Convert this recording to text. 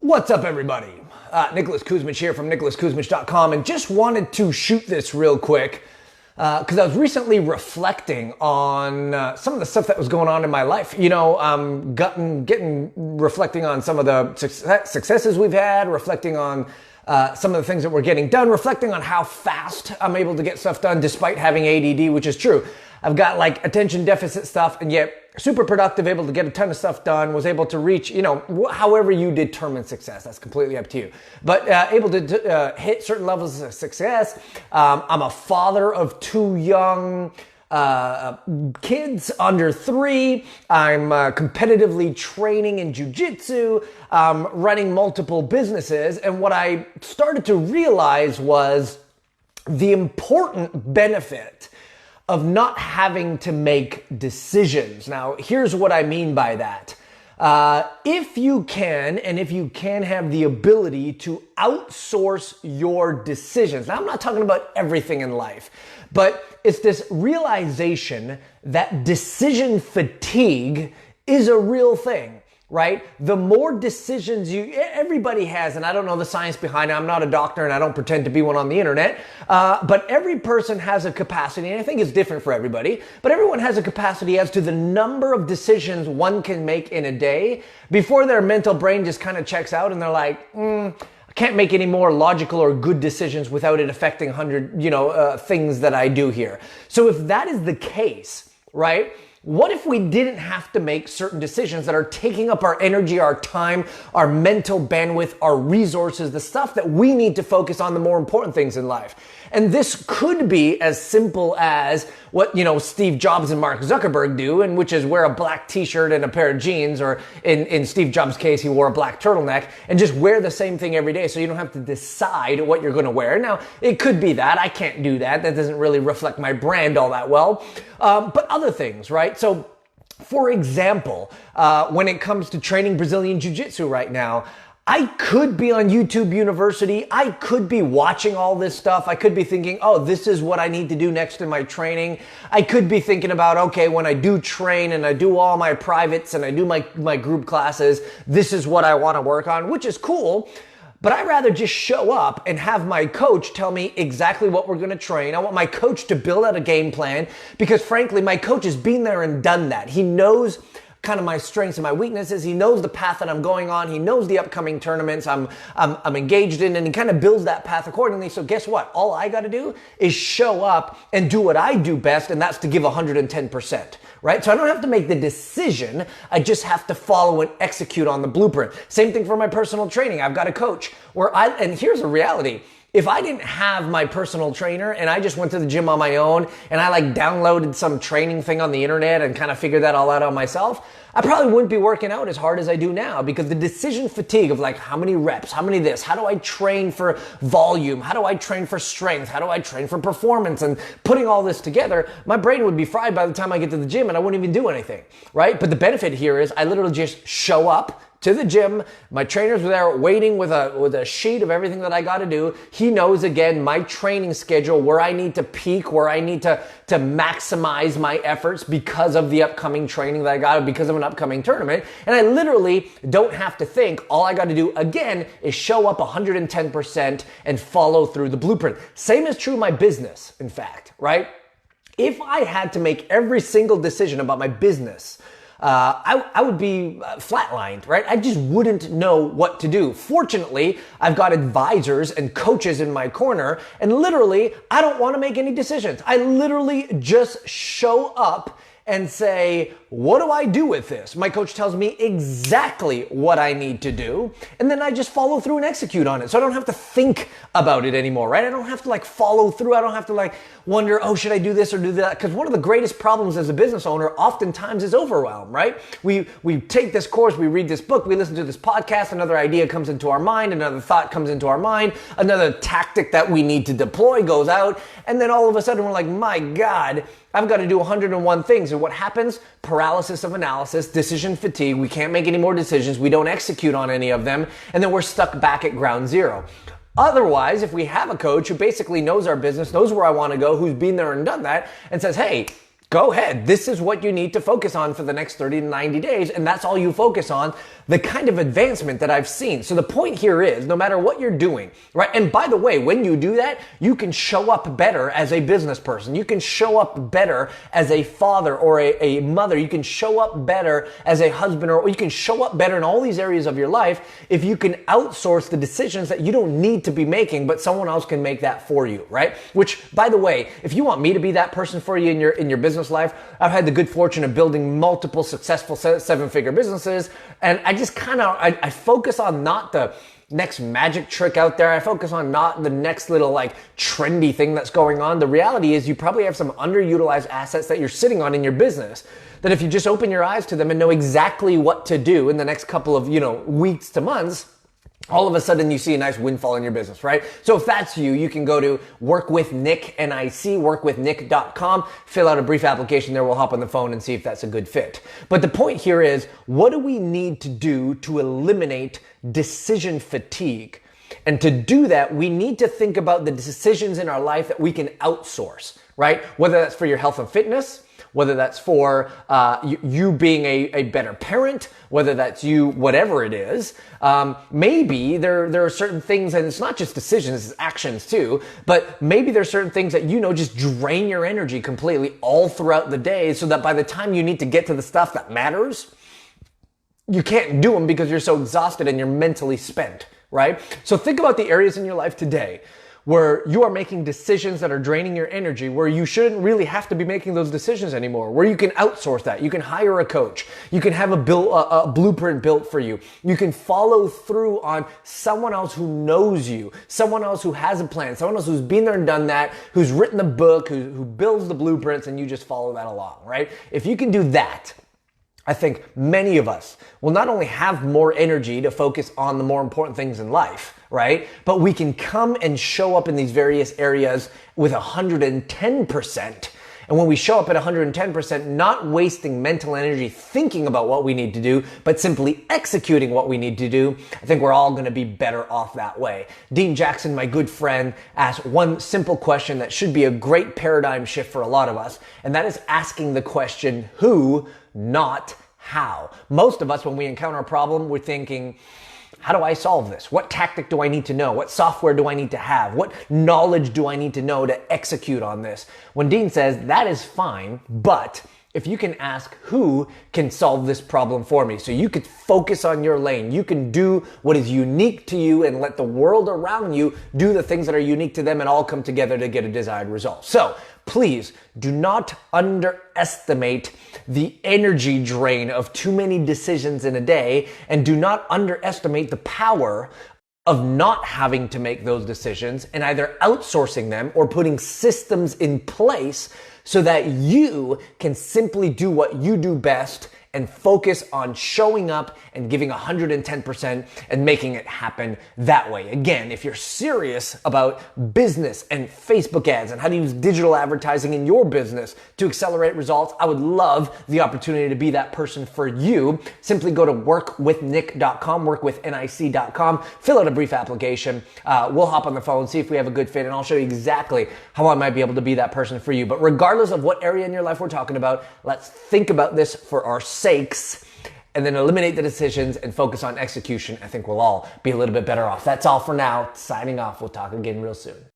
What's up, everybody? Nicholas Kuzmich here from nicholaskuzmich.com, and just wanted to shoot this real quick because I was recently reflecting on some of the stuff that was going on in my life. You know, reflecting on some of the successes we've had, reflecting on some of the things that we're getting done, reflecting on how fast I'm able to get stuff done despite having ADD, which is true. I've got like attention deficit stuff, and yet super productive, able to get a ton of stuff done, was able to reach, you know, however you determine success. That's completely up to you. But able to hit certain levels of success. I'm a father of two young kids under 3. I'm competitively training in jiu-jitsu, running multiple businesses. And what I started to realize was the important benefit of not having to make decisions. Now, here's what I mean by that. If you can have the ability to outsource your decisions. Now, I'm not talking about everything in life, but it's this realization that decision fatigue is a real thing. Right? The more decisions everybody has, and I don't know the science behind it. I'm not a doctor and I don't pretend to be one on the internet. But every person has a capacity, and I think it's different for everybody, but everyone has a capacity as to the number of decisions one can make in a day before their mental brain just kind of checks out and they're like, I can't make any more logical or good decisions without it affecting 100, things that I do here. So if that is the case, right? What if we didn't have to make certain decisions that are taking up our energy, our time, our mental bandwidth, our resources, the stuff that we need to focus on, the more important things in life? And this could be as simple as what, Steve Jobs and Mark Zuckerberg do, and which is wear a black t-shirt and a pair of jeans, or in Steve Jobs' case, he wore a black turtleneck, and just wear the same thing every day so you don't have to decide what you're going to wear. Now, it could be that. I can't do that. That doesn't really reflect my brand all that well. But other things, right? So, for example, when it comes to training Brazilian Jiu-Jitsu right now, I could be on YouTube University. I could be watching all this stuff. I could be thinking, oh, this is what I need to do next in my training. I could be thinking about, okay, when I do train and I do all my privates and I do my group classes, this is what I want to work on, which is cool. But I'd rather just show up and have my coach tell me exactly what we're going to train. I want my coach to build out a game plan because, frankly, my coach has been there and done that. He knows kind of my strengths and my weaknesses. He knows the path that I'm going on. He knows the upcoming tournaments I'm engaged in, and he kind of builds that path accordingly. So guess what? All I got to do is show up and do what I do best, and that's to give 110%, right? So I don't have to make the decision. I just have to follow and execute on the blueprint. Same thing for my personal training. I've got a coach and here's a reality. If I didn't have my personal trainer and I just went to the gym on my own and I downloaded some training thing on the internet and kind of figured that all out on myself, I probably wouldn't be working out as hard as I do now, because the decision fatigue of how many reps, how many this, how do I train for volume, how do I train for strength, how do I train for performance, and putting all this together, my brain would be fried by the time I get to the gym and I wouldn't even do anything, right? But the benefit here is I literally just show up to the gym. My trainers were there waiting with a sheet of everything that I got to do. He knows, again, my training schedule, where I need to peak, where I need to maximize my efforts because of the upcoming training that I got, because of an upcoming tournament. And I literally don't have to think. All I got to do, again, is show up 110% and follow through the blueprint. Same is true in my business, in fact, right? If I had to make every single decision about my business, I would be flatlined, right? I just wouldn't know what to do. Fortunately, I've got advisors and coaches in my corner, and literally, I don't want to make any decisions. I literally just show up and say, what do I do with this? My coach tells me exactly what I need to do, and then I just follow through and execute on it. So I don't have to think about it anymore, right? I don't have to follow through. I don't have to wonder, oh, should I do this or do that? Because one of the greatest problems as a business owner oftentimes is overwhelm, right? We take this course, we read this book, we listen to this podcast, another idea comes into our mind, another thought comes into our mind, another tactic that we need to deploy goes out, and then all of a sudden we're like, my God, I've got to do 101 things. And what happens? Paralysis of analysis, decision fatigue. We can't make any more decisions. We don't execute on any of them. And then we're stuck back at ground zero. Otherwise, if we have a coach who basically knows our business, knows where I want to go, who's been there and done that, and says, hey, go ahead. This is what you need to focus on for the next 30 to 90 days. And that's all you focus on, the kind of advancement that I've seen. So the point here is, no matter what you're doing, right? And by the way, when you do that, you can show up better as a business person. You can show up better as a father or a mother. You can show up better as a husband, or you can show up better in all these areas of your life if you can outsource the decisions that you don't need to be making, but someone else can make that for you, right? Which, by the way, if you want me to be that person for you in your business life, I've had the good fortune of building multiple successful seven-figure businesses, and I just I focus on not the next magic trick out there. I focus on not the next little trendy thing that's going on. The reality is you probably have some underutilized assets that you're sitting on in your business that if you just open your eyes to them and know exactly what to do in the next couple of weeks to months, all of a sudden you see a nice windfall in your business, right? So if that's you, you can go to workwithnick, N-I-C, workwithnick.com, fill out a brief application there. We'll hop on the phone and see if that's a good fit. But the point here is, what do we need to do to eliminate decision fatigue? And to do that, we need to think about the decisions in our life that we can outsource, right? Whether that's for your health and fitness, whether that's for you being a better parent, whether that's you, whatever it is. Maybe there are certain things, and it's not just decisions, it's actions too, but maybe there's certain things that just drain your energy completely all throughout the day, so that by the time you need to get to the stuff that matters, you can't do them because you're so exhausted and you're mentally spent, right? So think about the areas in your life today where you are making decisions that are draining your energy, where you shouldn't really have to be making those decisions anymore, where you can outsource that. You can hire a coach. You can have a blueprint built for you. You can follow through on someone else who knows you, someone else who has a plan, someone else who's been there and done that, who's written the book, who builds the blueprints, and you just follow that along, right? If you can do that, I think many of us will not only have more energy to focus on the more important things in life, right? But we can come and show up in these various areas with 110%. And when we show up at 110%, not wasting mental energy thinking about what we need to do, but simply executing what we need to do, I think we're all going to be better off that way. Dean Jackson, my good friend, asked one simple question that should be a great paradigm shift for a lot of us, and that is asking the question, who, not how. Most of us, when we encounter a problem, we're thinking, how do I solve this? What tactic do I need to know? What software do I need to have? What knowledge do I need to know to execute on this? When Dean says, that is fine, but if you can ask who can solve this problem for me, so you could focus on your lane, you can do what is unique to you and let the world around you do the things that are unique to them and all come together to get a desired result. So please do not underestimate the energy drain of too many decisions in a day, and do not underestimate the power of not having to make those decisions and either outsourcing them or putting systems in place so that you can simply do what you do best and focus on showing up and giving 110% and making it happen that way. Again, if you're serious about business and Facebook ads and how to use digital advertising in your business to accelerate results, I would love the opportunity to be that person for you. Simply go to workwithnick.com, workwithnic.com, fill out a brief application. We'll hop on the phone, see if we have a good fit, and I'll show you exactly how I might be able to be that person for you. But regardless of what area in your life we're talking about, let's think about this for our sakes, and then eliminate the decisions and focus on execution. I think we'll all be a little bit better off. That's all for now. Signing off. We'll talk again real soon.